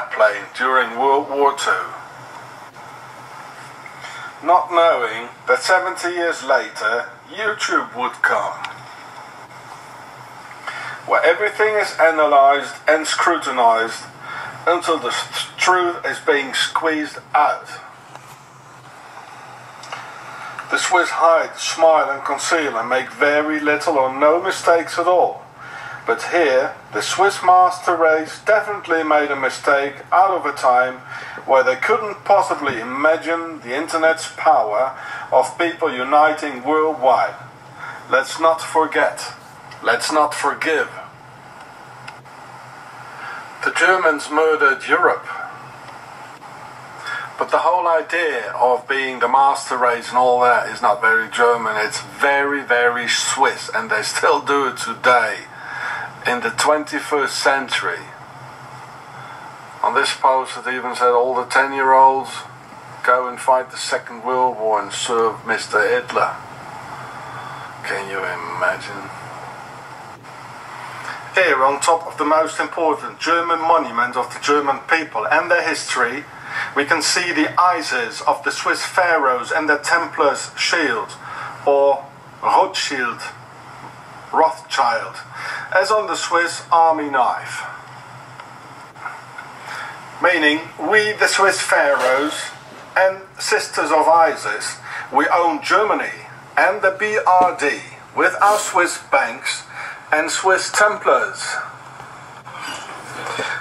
airplane during World War II, not knowing that 70 years later YouTube would come, where everything is analysed and scrutinised until the truth is being squeezed out. The Swiss hide, smile and conceal and make very little or no mistakes at all. But here, the Swiss master race definitely made a mistake out of a time where they couldn't possibly imagine the internet's power of people uniting worldwide. Let's not forget. Let's not forgive. The Germans murdered Europe. But the whole idea of being the master race and all that is not very German. It's very, very Swiss, and they still do it today in the 21st century. On this post it even said all the 10-year-olds go and fight the Second World War and serve Mr. Hitler. Can you imagine? Here, on top of the most important German monument of the German people and their history, we can see the Isis of the Swiss pharaohs and their Templars' shield, or Rothschild, as on the Swiss army knife. Meaning, we the Swiss pharaohs and sisters of Isis, we own Germany and the BRD with our Swiss banks and Swiss Templars.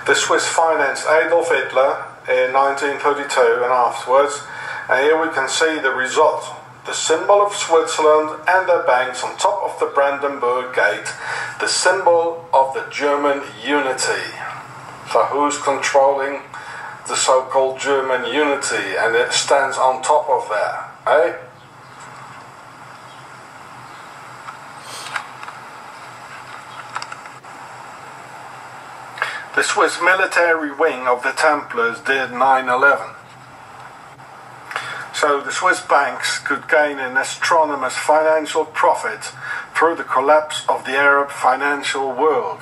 The Swiss financed Adolf Hitler in 1932 and afterwards, and here we can see the result. The symbol of Switzerland and their banks on top of the Brandenburg Gate, the symbol of the German unity. So who's controlling the so-called German unity, and it stands on top of that, eh? The Swiss military wing of the Templars did 9/11. So the Swiss banks could gain an astronomous financial profit through the collapse of the Arab financial world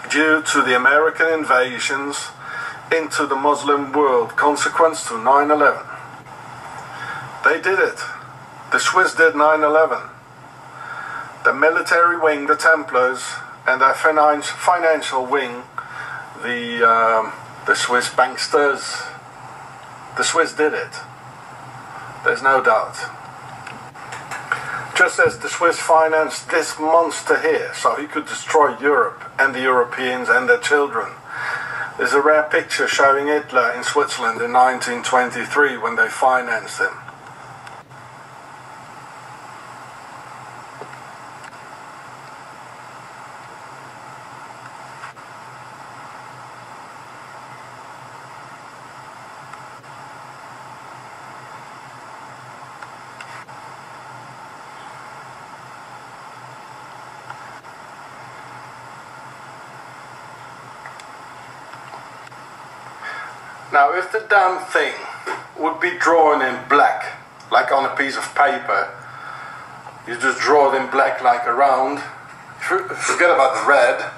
due to the American invasions into the Muslim world consequent to 9/11. They did it. The Swiss did 9/11. The military wing, the Templars, and their financial wing, the Swiss banksters, the Swiss did it. There's no doubt. Just as the Swiss financed this monster here so he could destroy Europe and the Europeans and their children. There's a rare picture showing Hitler in Switzerland in 1923 when they financed him. Now, if the damn thing would be drawn in black, like on a piece of paper, you just draw it in black like around, forget about the red.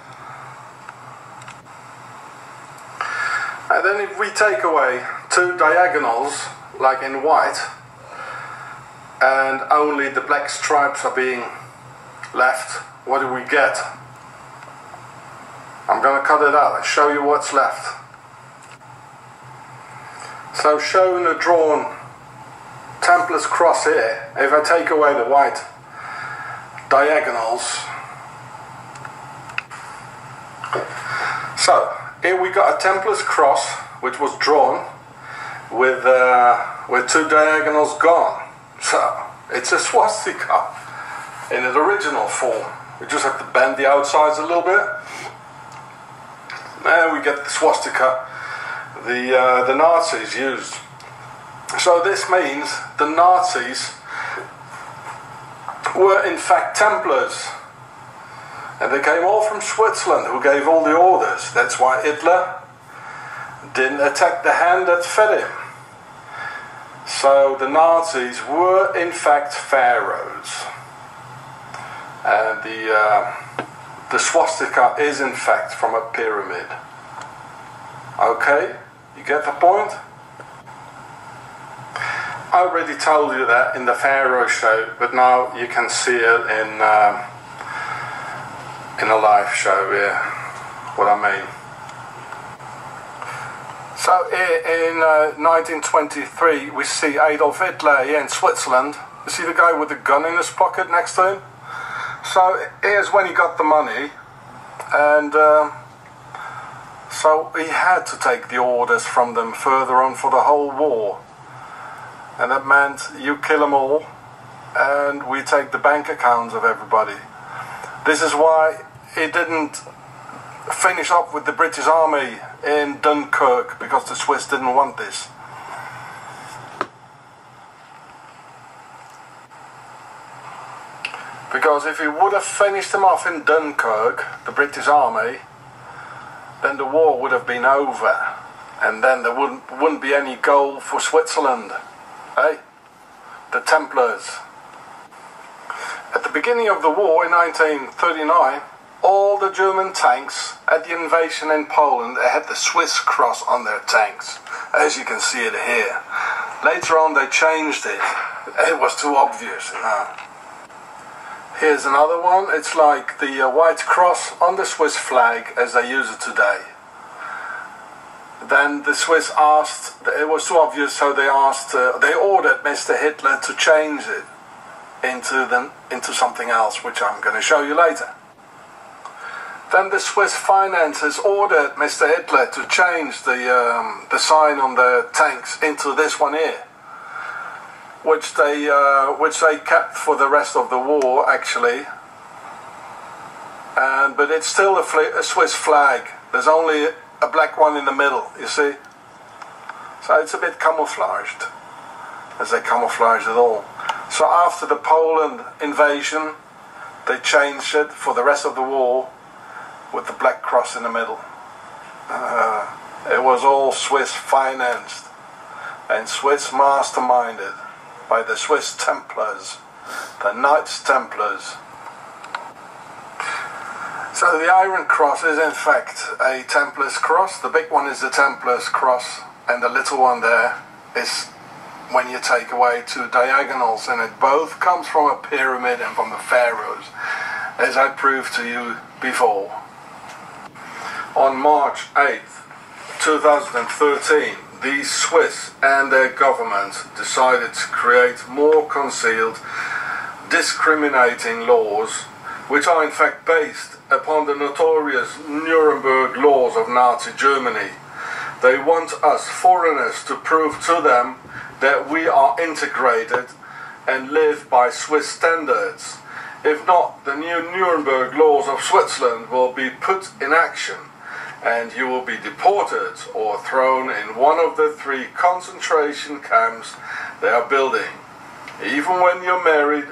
And then if we take away two diagonals, like in white, and only the black stripes are being left, what do we get? I'm going to cut it out and show you what's left. So showing a drawn Templar's cross here, if I take away the white diagonals. So here we got a Templar's cross which was drawn with two diagonals gone. So it's a swastika in its original form. We just have to bend the outsides a little bit. There we get the swastika the Nazis used. So this means the Nazis were in fact Templars, and they came all from Switzerland, who gave all the orders. That's why Hitler didn't attack the hand that fed him. So the Nazis were in fact pharaohs, and the swastika is in fact from a pyramid. Okay, you get the point? I already told you that in the Pharaoh show, but now you can see it in a live show, yeah, what I mean. So in 1923 we see Adolf Hitler here in Switzerland. You see the guy with the gun in his pocket next to him? So here's when he got the money, and so he had to take the orders from them further on for the whole war. And that meant you kill them all and we take the bank accounts of everybody. This is why he didn't finish up with the British Army in Dunkirk, because the Swiss didn't want this. Because if he would have finished them off in Dunkirk, the British Army, then the war would have been over, and then there wouldn't be any goal for Switzerland. Hey, the Templars. At the beginning of the war in 1939, all the German tanks at the invasion in Poland, they had the Swiss cross on their tanks, as you can see it here. Later on they changed it. It was too obvious, you know. Here's another one. It's like the white cross on the Swiss flag as they use it today. Then the Swiss asked, it was too obvious, so they ordered Mr. Hitler to change it into something else, which I'm going to show you later. Then the Swiss finances ordered Mr. Hitler to change the sign on the tanks into this one here, which they kept for the rest of the war, actually. But it's still a Swiss flag. There's only a black one in the middle, you see. So it's a bit camouflaged, as they camouflaged it all. So after the Poland invasion, they changed it for the rest of the war with the black cross in the middle. It was all Swiss financed and Swiss masterminded by the Swiss Templars, the Knights Templars. So the Iron Cross is in fact a Templar's cross. The big one is the Templar's cross, and the little one there is when you take away two diagonals, and it both comes from a pyramid and from the pharaohs, as I proved to you before. On March 8th, 2013, the Swiss and their government decided to create more concealed, discriminating laws, which are in fact based upon the notorious Nuremberg laws of Nazi Germany. They want us foreigners to prove to them that we are integrated and live by Swiss standards. If not, the new Nuremberg laws of Switzerland will be put in action, and you will be deported or thrown in one of the 3 concentration camps they are building. Even when you're married